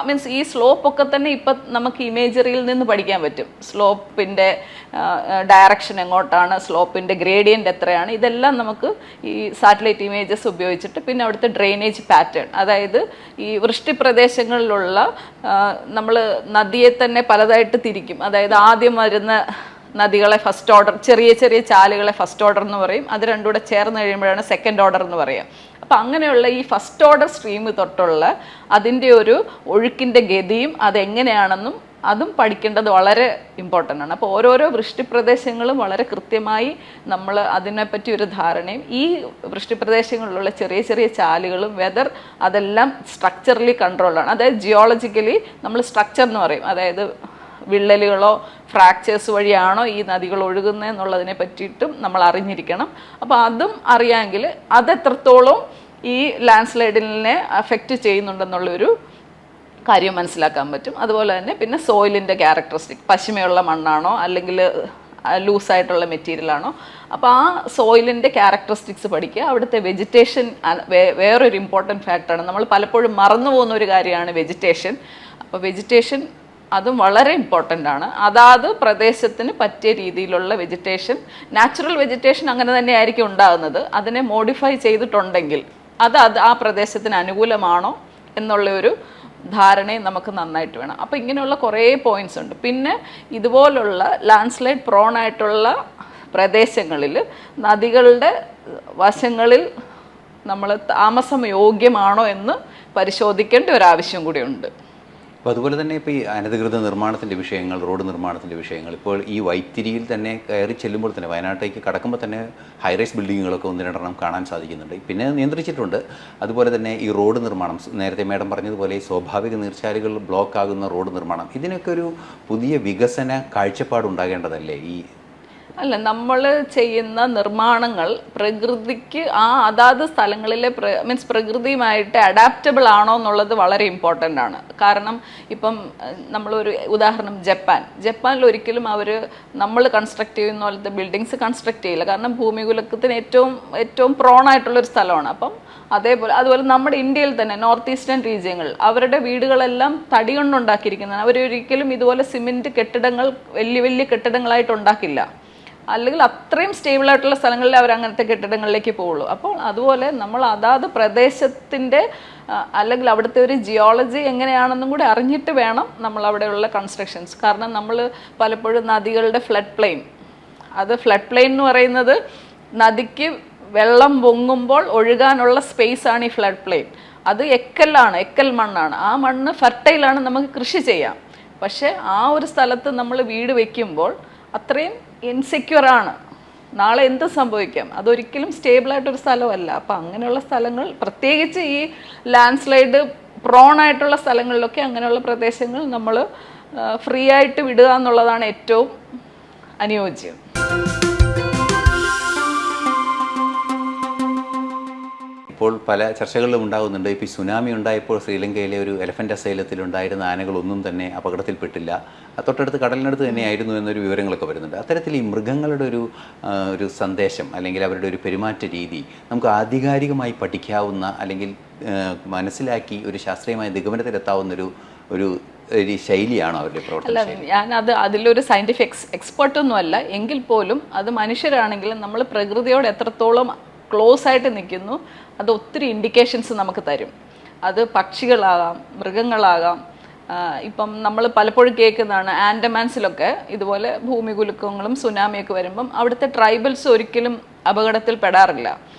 മീൻസ് ഈ സ്ലോപ്പൊക്കെ തന്നെ ഇപ്പം നമുക്ക് ഇമേജറിയിൽ നിന്ന് പഠിക്കാൻ പറ്റും. സ്ലോപ്പിൻ്റെ ഡയറക്ഷൻ എങ്ങോട്ടാണ്, സ്ലോപ്പിൻ്റെ ഗ്രേഡിയൻ്റ് എത്രയാണ്, ഇതെല്ലാം നമുക്ക് ഈ സാറ്റലൈറ്റ് ഇമേജസ് ഉപയോഗിച്ചിട്ട്, പിന്നെ അവിടുത്തെ ഡ്രെയിനേജ് പാറ്റേൺ, അതായത് ഈ വൃഷ്ടി പ്രദേശങ്ങളിലുള്ള നമ്മൾ നദിയെ തന്നെ പലതായിട്ട് തിരിക്കും. അതായത് ആദ്യം വരുന്ന നദികളെ ഫസ്റ്റ് ഓർഡർ, ചെറിയ ചെറിയ ചാലുകളെ ഫസ്റ്റ് ഓർഡർ എന്ന് പറയും. അത് രണ്ടും കൂടെ ചേർന്ന് കഴിയുമ്പോഴാണ് സെക്കൻഡ് ഓർഡർ എന്ന് പറയുക. അപ്പം അങ്ങനെയുള്ള ഈ ഫസ്റ്റ് ഓർഡർ സ്ട്രീം തൊട്ടുള്ള അതിൻ്റെ ഒരു ഒഴുക്കിൻ്റെ ഗതിയും അതെങ്ങനെയാണെന്നും അതും പഠിക്കേണ്ടത് വളരെ ഇമ്പോർട്ടൻ്റ് ആണ്. അപ്പോൾ ഓരോരോ വൃഷ്ടിപ്രദേശങ്ങളും വളരെ കൃത്യമായി നമ്മൾ അതിനെപ്പറ്റി ഒരു ധാരണയും, ഈ വൃഷ്ടിപ്രദേശങ്ങളിലുള്ള ചെറിയ ചെറിയ ചാലുകളും വെതർ അതെല്ലാം സ്ട്രക്ചറലി കൺട്രോൾഡാണ്. അതായത് ജിയോളജിക്കലി നമ്മൾ സ്ട്രക്ചർ എന്ന് പറയും, അതായത് വിള്ളലുകളോ ഫ്രാക്ചേഴ്സ് വഴിയാണോ ഈ നദികൾ ഒഴുകുന്നത് എന്നുള്ളതിനെ പറ്റിയിട്ടും നമ്മൾ അറിഞ്ഞിരിക്കണം. അപ്പോൾ അതും അറിയാമെങ്കിൽ അതെത്രത്തോളം ഈ ലാൻഡ് സ്ലൈഡിനെ അഫക്റ്റ് ചെയ്യുന്നുണ്ടെന്നുള്ളൊരു കാര്യം മനസ്സിലാക്കാൻ പറ്റും. അതുപോലെ തന്നെ പിന്നെ സോയിലിൻ്റെ ക്യാരക്ടറിസ്റ്റിക്, പശിമയുള്ള മണ്ണാണോ അല്ലെങ്കിൽ ലൂസായിട്ടുള്ള മെറ്റീരിയലാണോ, അപ്പോൾ ആ സോയിലിൻ്റെ ക്യാരക്ടറിസ്റ്റിക്സ് പഠിക്കുക. അവിടുത്തെ വെജിറ്റേഷൻ വേറൊരു ഇമ്പോർട്ടൻറ്റ് ഫാക്ടറാണ്. നമ്മൾ പലപ്പോഴും മറന്നു പോകുന്ന ഒരു കാര്യമാണ് വെജിറ്റേഷൻ. അപ്പോൾ വെജിറ്റേഷൻ അതും വളരെ ഇമ്പോർട്ടൻ്റ് ആണ്. അതാത് പ്രദേശത്തിന് പറ്റിയ രീതിയിലുള്ള വെജിറ്റേഷൻ, നാച്ചുറൽ വെജിറ്റേഷൻ അങ്ങനെ തന്നെ ആയിരിക്കും ഉണ്ടാകുന്നത്. അതിനെ മോഡിഫൈ ചെയ്തിട്ടുണ്ടെങ്കിൽ അത് ആ പ്രദേശത്തിന് അനുകൂലമാണോ എന്നുള്ള ഒരു ധാരണയും നമുക്ക് നന്നായിട്ട് വേണം. അപ്പോൾ ഇങ്ങനെയുള്ള കുറേ പോയിന്റ്സ് ഉണ്ട്. പിന്നെ ഇതുപോലുള്ള ലാൻഡ് സ്ലൈഡ് പ്രോൺ ആയിട്ടുള്ള പ്രദേശങ്ങളിൽ നദികളുടെ വശങ്ങളിൽ നമ്മൾ താമസം യോഗ്യമാണോ എന്ന് പരിശോധിക്കേണ്ട ഒരാവശ്യം കൂടിയുണ്ട്. അപ്പോൾ അതുപോലെ തന്നെ ഇപ്പോൾ ഈ അനധികൃത നിർമ്മാണത്തിൻ്റെ വിഷയങ്ങൾ, റോഡ് നിർമ്മാണത്തിൻ്റെ വിഷയങ്ങൾ, ഇപ്പോൾ ഈ വൈത്തിരിയിൽ തന്നെ കയറി ചെല്ലുമ്പോൾ തന്നെ വയനാട്ടിലേക്ക് കടക്കുമ്പോൾ തന്നെ ഹൈറൈസ് ബിൽഡിങ്ങുകളൊക്കെ ഒന്ന് രണ്ടെണ്ണം കാണാൻ സാധിക്കുന്നുണ്ട്. പിന്നെ നിയന്ത്രിച്ചിട്ടുണ്ട്. അതുപോലെ തന്നെ ഈ റോഡ് നിർമ്മാണം, നേരത്തെ മേഡം പറഞ്ഞതുപോലെ ഈ സ്വാഭാവിക നീർച്ചാലുകൾ ബ്ലോക്ക് ആകുന്ന റോഡ് നിർമ്മാണം, ഇതിനൊക്കെ ഒരു പുതിയ വികസന കാഴ്ചപ്പാടുണ്ടാകേണ്ടതല്ലേ? ഈ അല്ല, നമ്മൾ ചെയ്യുന്ന നിർമ്മാണങ്ങൾ പ്രകൃതിക്ക് അതാത് സ്ഥലങ്ങളിലെ മീൻസ് പ്രകൃതിയുമായിട്ട് അഡാപ്റ്റബിൾ ആണോ എന്നുള്ളത് വളരെ ഇമ്പോർട്ടൻ്റ് ആണ്. കാരണം ഇപ്പം നമ്മളൊരു ഉദാഹരണം, ജപ്പാനിൽ ഒരിക്കലും അവർ നമ്മൾ കൺസ്ട്രക്ട് ചെയ്യുന്ന പോലത്തെ ബിൽഡിങ്സ് കൺസ്ട്രക്ട് ചെയ്യില്ല. കാരണം ഭൂമികുലുക്കത്തിന് ഏറ്റവും പ്രോണായിട്ടുള്ളൊരു സ്ഥലമാണ്. അപ്പം അതുപോലെ നമ്മുടെ ഇന്ത്യയിൽ തന്നെ നോർത്ത് ഈസ്റ്റേൺ റീജിയങ്ങൾ അവരുടെ വീടുകളെല്ലാം തടി കൊണ്ടുണ്ടാക്കിയിരിക്കുന്നതാണ്. അവരൊരിക്കലും ഇതുപോലെ സിമെൻറ്റ് കെട്ടിടങ്ങൾ വലിയ വലിയ കെട്ടിടങ്ങളായിട്ട് ഉണ്ടാക്കില്ല. അല്ലെങ്കിൽ അത്രയും സ്റ്റേബിളായിട്ടുള്ള സ്ഥലങ്ങളിൽ അവർ അങ്ങനത്തെ കെട്ടിടങ്ങളിലേക്ക് പോവുള്ളൂ. അപ്പോൾ അതുപോലെ നമ്മൾ അതാത് പ്രദേശത്തിൻ്റെ അല്ലെങ്കിൽ അവിടുത്തെ ഒരു ജിയോളജി എങ്ങനെയാണെന്നും കൂടി അറിഞ്ഞിട്ട് വേണം നമ്മൾ അവിടെയുള്ള കൺസ്ട്രക്ഷൻസ്. കാരണം നമ്മൾ പലപ്പോഴും നദികളുടെ ഫ്ലഡ് പ്ലെയിൻ എന്ന് പറയുന്നത് നദിക്ക് വെള്ളം പൊങ്ങുമ്പോൾ ഒഴുകാനുള്ള സ്പേസ് ആണ് ഈ ഫ്ലഡ് പ്ലെയിൻ. അത് എക്കൽ മണ്ണാണ്. ആ മണ്ണ് ഫെർട്ടൈലാണ്, നമുക്ക് കൃഷി ചെയ്യാം. പക്ഷേ ആ ഒരു സ്ഥലത്ത് നമ്മൾ വീട് വയ്ക്കുമ്പോൾ അത്രയും ഇൻസെക്യൂർ ആണ്. നാളെ എന്ത് സംഭവിക്കാം, അതൊരിക്കലും സ്റ്റേബിളായിട്ടൊരു സ്ഥലമല്ല. അപ്പം അങ്ങനെയുള്ള സ്ഥലങ്ങൾ, പ്രത്യേകിച്ച് ഈ ലാൻഡ് സ്ലൈഡ് പ്രോൺ ആയിട്ടുള്ള സ്ഥലങ്ങളിലൊക്കെ അങ്ങനെയുള്ള പ്രദേശങ്ങൾ നമ്മൾ ഫ്രീ ആയിട്ട് വിടുക എന്നുള്ളതാണ് ഏറ്റവും അനുയോജ്യം. ഇപ്പോൾ പല ചർച്ചകളിലും ഉണ്ടാകുന്നുണ്ട്. ഇപ്പോൾ ഈ സുനാമി ഉണ്ടായപ്പോൾ ശ്രീലങ്കയിലെ ഒരു എലഫൻ്റ് അസൈലത്തിലുണ്ടായിരുന്ന ആനകളൊന്നും തന്നെ അപകടത്തിൽപ്പെട്ടില്ല, തൊട്ടടുത്ത് കടലിനടുത്ത് തന്നെയായിരുന്നു എന്നൊരു വിവരങ്ങളൊക്കെ വരുന്നുണ്ട്. അത്തരത്തിൽ ഈ മൃഗങ്ങളുടെ ഒരു സന്ദേശം അല്ലെങ്കിൽ അവരുടെ ഒരു പെരുമാറ്റ രീതി നമുക്ക് ആധികാരികമായി പഠിക്കാവുന്ന അല്ലെങ്കിൽ മനസ്സിലാക്കി ഒരു ശാസ്ത്രീയമായ നിഗമനത്തിലെത്താവുന്നൊരു ഒരു ശൈലിയാണോ അവരുടെ പ്രവർത്തനം? അല്ല, അതിലൊരു സയൻറ്റിഫിക് എക്സ്പെർട്ടൊന്നും അല്ല. എങ്കിൽ പോലും അത് മനുഷ്യരാണെങ്കിലും നമ്മൾ പ്രകൃതിയോട് എത്രത്തോളം ക്ലോസ് ആയിട്ട് നിൽക്കുന്നു അത് ഒത്തിരി ഇൻഡിക്കേഷൻസ് നമുക്ക് തരും. അത് പക്ഷികളാകാം, മൃഗങ്ങളാകാം. ഇപ്പം നമ്മൾ പലപ്പോഴും കേൾക്കുന്നതാണ് ആൻഡമാൻസിലൊക്കെ ഇതുപോലെ ഭൂമികുലുക്കങ്ങളും സുനാമിയൊക്കെ വരുമ്പം അവിടുത്തെ ട്രൈബൽസ് ഒരിക്കലും അപകടത്തിൽ പെടാറില്ല.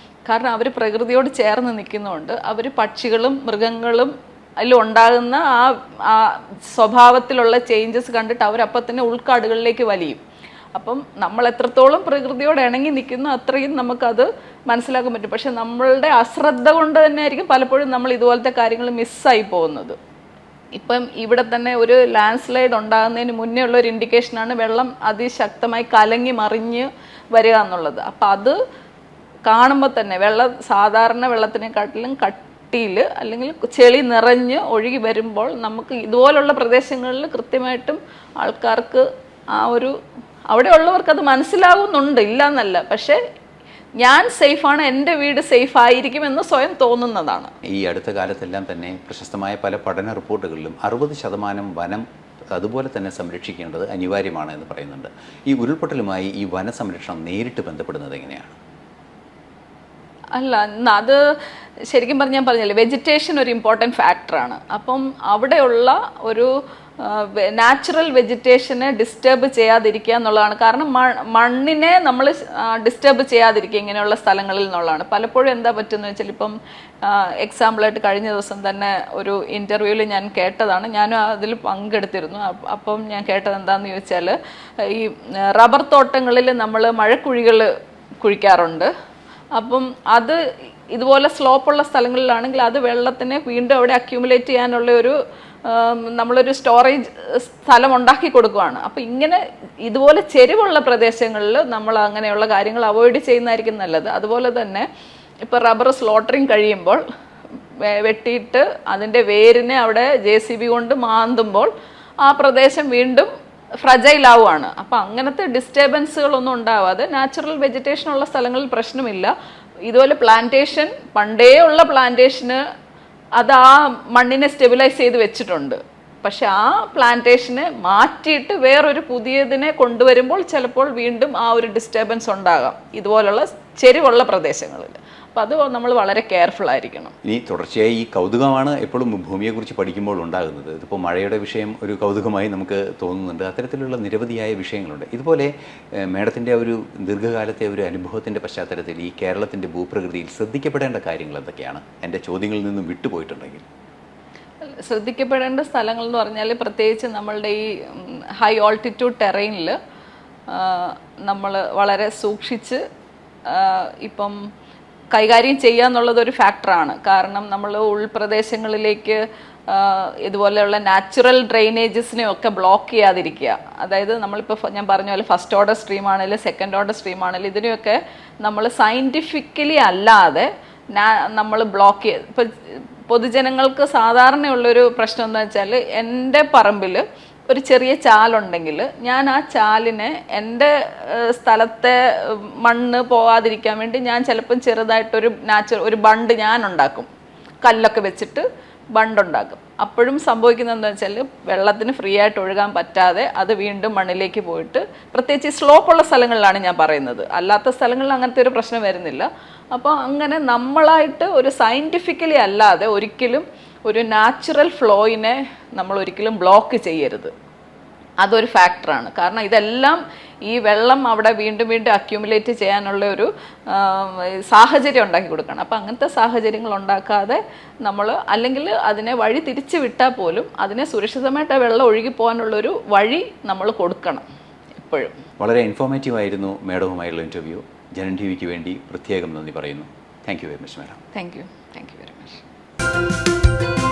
കാരണം അവർ പ്രകൃതിയോട് ചേർന്ന് നിൽക്കുന്നതുകൊണ്ട് അവർ പക്ഷികളും മൃഗങ്ങളും അതിലുണ്ടാകുന്ന ആ സ്വഭാവത്തിലുള്ള ചേഞ്ചസ് കണ്ടിട്ട് അവരപ്പം തന്നെ ഉൾക്കാടുകളിലേക്ക് വലിയും. അപ്പം നമ്മൾ എത്രത്തോളം പ്രകൃതിയോട് ഇണങ്ങി നിൽക്കുന്നു അത്രയും നമുക്കത് മനസ്സിലാക്കാൻ പറ്റും. പക്ഷെ നമ്മളുടെ അശ്രദ്ധ കൊണ്ട് തന്നെ ആയിരിക്കും പലപ്പോഴും നമ്മൾ ഇതുപോലത്തെ കാര്യങ്ങൾ മിസ്സായി പോകുന്നത്. ഇപ്പം ഇവിടെ തന്നെ ഒരു ലാൻഡ് സ്ലൈഡ് ഉണ്ടാകുന്നതിന് മുന്നേ ഉള്ള ഒരു ഇൻഡിക്കേഷനാണ് വെള്ളം അതിശക്തമായി കലങ്ങി മറിഞ്ഞ് വരിക എന്നുള്ളത്. അപ്പം അത് കാണുമ്പോൾ തന്നെ സാധാരണ വെള്ളത്തിനെക്കാട്ടിലും കട്ടി കെട്ടിയിൽ അല്ലെങ്കിൽ ചെളി നിറഞ്ഞ് ഒഴുകി വരുമ്പോൾ നമുക്ക് ഇതുപോലുള്ള പ്രദേശങ്ങളിൽ കൃത്യമായിട്ടും ആൾക്കാർക്ക് ആ ഒരു അവിടെയുള്ളവർക്ക് അത് മനസ്സിലാവുന്നുണ്ട്, ഇല്ല എന്നല്ല, പക്ഷേ ഞാൻ സേഫാണ്, എൻ്റെ വീട് സേഫ് ആയിരിക്കുമെന്ന് സ്വയം തോന്നുന്നതാണ്. ഈ അടുത്ത കാലത്തെല്ലാം തന്നെ പ്രശസ്തമായ പല പഠന റിപ്പോർട്ടുകളിലും 60% വനം അതുപോലെ തന്നെ സംരക്ഷിക്കേണ്ടത് അനിവാര്യമാണ് എന്ന് പറയുന്നുണ്ട്. ഈ ഉരുൾപൊട്ടലുമായി ഈ വനസംരക്ഷണം നേരിട്ട് ബന്ധപ്പെടുന്നത് എങ്ങനെയാണ്? അല്ല, അത് ശരിക്കും ഞാൻ പറഞ്ഞല്ലേ, വെജിറ്റേഷൻ ഒരു ഇമ്പോർട്ടൻറ്റ് ഫാക്ടറാണ്. അപ്പം അവിടെയുള്ള ഒരു നാച്ചുറൽ വെജിറ്റേഷനെ ഡിസ്റ്റർബ് ചെയ്യാതിരിക്കുക എന്നുള്ളതാണ്. കാരണം മണ്ണിനെ നമ്മൾ ഡിസ്റ്റർബ് ചെയ്യാതിരിക്കുക ഇങ്ങനെയുള്ള സ്ഥലങ്ങളിൽ നിന്നുള്ളതാണ്. പലപ്പോഴും എന്താ പറ്റുന്നത് വെച്ചാൽ, ഇപ്പം എക്സാമ്പിളായിട്ട് കഴിഞ്ഞ ദിവസം തന്നെ ഒരു ഇൻ്റർവ്യൂവിൽ ഞാൻ കേട്ടതാണ്, ഞാനും അതിൽ പങ്കെടുത്തിരുന്നു. അപ്പം ഞാൻ കേട്ടത് എന്താണെന്ന് ചോദിച്ചാൽ, ഈ റബ്ബർ തോട്ടങ്ങളിൽ നമ്മൾ മഴക്കുഴികൾ കുഴിക്കാറുണ്ട്. അപ്പം അത് ഇതുപോലെ സ്ലോപ്പുള്ള സ്ഥലങ്ങളിലാണെങ്കിൽ അത് വെള്ളത്തിനെ വീണ്ടും അവിടെ അക്യൂമുലേറ്റ് ചെയ്യാനുള്ള ഒരു നമ്മളൊരു സ്റ്റോറേജ് സ്ഥലം ഉണ്ടാക്കി കൊടുക്കുകയാണ്. അപ്പോൾ ഇങ്ങനെ ഇതുപോലെ ചെരിവുള്ള പ്രദേശങ്ങളിൽ നമ്മൾ അങ്ങനെയുള്ള കാര്യങ്ങൾ അവോയ്ഡ് ചെയ്യുന്നതായിരിക്കും നല്ലത്. അതുപോലെ തന്നെ ഇപ്പോൾ റബ്ബർ സ്ലോട്ടറിങ് കഴിയുമ്പോൾ വെട്ടിയിട്ട് അതിൻ്റെ വേരിനെ അവിടെ JCB കൊണ്ട് മാന്തുമ്പോൾ ആ പ്രദേശം വീണ്ടും ഫ്രജൈലാവുകയാണ്. അപ്പോൾ അങ്ങനത്തെ ഡിസ്റ്റർബൻസുകളൊന്നും ഉണ്ടാവാതെ നാച്ചുറൽ വെജിറ്റേഷൻ ഉള്ള സ്ഥലങ്ങളിൽ പ്രശ്നമില്ല. ഇതുപോലെ പ്ലാന്റേഷൻ, പണ്ടേ ഉള്ള പ്ലാന്റേഷന് അത് ആ മണ്ണിനെ സ്റ്റെബിലൈസ് ചെയ്ത് വെച്ചിട്ടുണ്ട്. പക്ഷെ ആ പ്ലാന്റേഷനെ മാറ്റിയിട്ട് വേറൊരു പുതിയതിനെ കൊണ്ടുവരുമ്പോൾ ചിലപ്പോൾ വീണ്ടും ആ ഒരു ഡിസ്റ്റർബൻസ് ഉണ്ടാകാം ഇതുപോലുള്ള ചെരിവുള്ള പ്രദേശങ്ങളിൽ. അപ്പം അത് നമ്മൾ വളരെ കെയർഫുൾ ആയിരിക്കണം. ഇനി തുടർച്ചയായി ഈ കൗതുകമാണ് എപ്പോഴും ഭൂമിയെക്കുറിച്ച് പഠിക്കുമ്പോൾ ഉണ്ടാകുന്നത്. ഇതിപ്പോൾ മഴയുടെ വിഷയം ഒരു കൗതുകമായി നമുക്ക് തോന്നുന്നുണ്ട്. അത്തരത്തിലുള്ള നിരവധിയായ വിഷയങ്ങളുണ്ട്. ഇതുപോലെ മേഡത്തിൻ്റെ ഒരു ദീർഘകാലത്തെ ഒരു അനുഭവത്തിൻ്റെ പശ്ചാത്തലത്തിൽ ഈ കേരളത്തിൻ്റെ ഭൂപ്രകൃതിയിൽ ശ്രദ്ധിക്കപ്പെടേണ്ട കാര്യങ്ങൾ എന്തൊക്കെയാണ്? എൻ്റെ ചോദ്യങ്ങളിൽ നിന്നും വിട്ടുപോയിട്ടുണ്ടെങ്കിൽ. ശ്രദ്ധിക്കപ്പെടേണ്ട സ്ഥലങ്ങൾ എന്ന് പറഞ്ഞാൽ പ്രത്യേകിച്ച് നമ്മളുടെ ഈ ഹൈ ഓൾട്ടിറ്റ്യൂഡ് ടെറൈനിൽ നമ്മൾ വളരെ സൂക്ഷിച്ച് ഇപ്പം കൈകാര്യം ചെയ്യുക എന്നുള്ളതൊരു ഫാക്ടറാണ്. കാരണം നമ്മൾ ഉൾപ്രദേശങ്ങളിലേക്ക് ഇതുപോലെയുള്ള നാച്ചുറൽ ഡ്രെയിനേജസിനെ ഒക്കെ ബ്ലോക്ക് ചെയ്യാതിരിക്കുക. അതായത് നമ്മളിപ്പോൾ ഞാൻ പറഞ്ഞ പോലെ ഫസ്റ്റ് ഓർഡർ സ്ട്രീം ആണെങ്കിലും സെക്കൻഡ് ഓർഡർ സ്ട്രീം ആണെങ്കിലും ഇതിനെയൊക്കെ നമ്മൾ സയൻറ്റിഫിക്കലി അല്ലാതെ നമ്മൾ ബ്ലോക്ക് ചെയ്ത്, ഇപ്പോൾ പൊതുജനങ്ങൾക്ക് സാധാരണയുള്ളൊരു പ്രശ്നം എന്ന് വെച്ചാൽ, എൻ്റെ പറമ്പിൽ ഒരു ചെറിയ ചാലുണ്ടെങ്കിൽ ഞാൻ ആ ചാലിനെ എൻ്റെ സ്ഥലത്തെ മണ്ണ് പോകാതിരിക്കാൻ വേണ്ടി ഞാൻ ചിലപ്പം ചെറുതായിട്ടൊരു ഒരു ബണ്ട് ഞാൻ ഉണ്ടാക്കും, കല്ലൊക്കെ വെച്ചിട്ട് ബണ്ടുണ്ടാക്കും. അപ്പോഴും സംഭവിക്കുന്നത് എന്താ വെച്ചാൽ, വെള്ളത്തിന് ഫ്രീ ആയിട്ട് ഒഴുകാൻ പറ്റാതെ അത് വീണ്ടും മണ്ണിലേക്ക് പോയിട്ട്, പ്രത്യേകിച്ച് സ്ലോപ്പുള്ള സ്ഥലങ്ങളിലാണ് ഞാൻ പറയുന്നത്, അല്ലാത്ത സ്ഥലങ്ങളിൽ അങ്ങനത്തെ ഒരു പ്രശ്നം വരുന്നില്ല. അപ്പോൾ അങ്ങനെ നമ്മളായിട്ട് ഒരു സയൻറ്റിഫിക്കലി അല്ലാതെ ഒരിക്കലും ഒരു നാച്ചുറൽ ഫ്ലോയിനെ നമ്മൾ ഒരിക്കലും ബ്ലോക്ക് ചെയ്യരുത്. അതൊരു ഫാക്ടറാണ്. കാരണം ഇതെല്ലാം ഈ വെള്ളം അവിടെ വീണ്ടും വീണ്ടും അക്യൂമുലേറ്റ് ചെയ്യാനുള്ള ഒരു സാഹചര്യം ഉണ്ടാക്കി കൊടുക്കണം. അപ്പോൾ അങ്ങനത്തെ സാഹചര്യങ്ങൾ ഉണ്ടാക്കാതെ നമ്മൾ, അല്ലെങ്കിൽ അതിനെ വഴി തിരിച്ചു വിട്ടാൽ പോലും അതിനെ സുരക്ഷിതമായിട്ട് വെള്ളം ഒഴുകി പോകാനുള്ളൊരു വഴി നമ്മൾ കൊടുക്കണം എപ്പോഴും. വളരെ ഇൻഫോർമേറ്റീവ് ആയിരുന്നു മേഡവുമായുള്ള ഇൻ്റർവ്യൂ. ജനം TVക്ക് വേണ്ടി പ്രത്യേകം നന്ദി പറയുന്നു. Thank you very much madam. Thank you very much.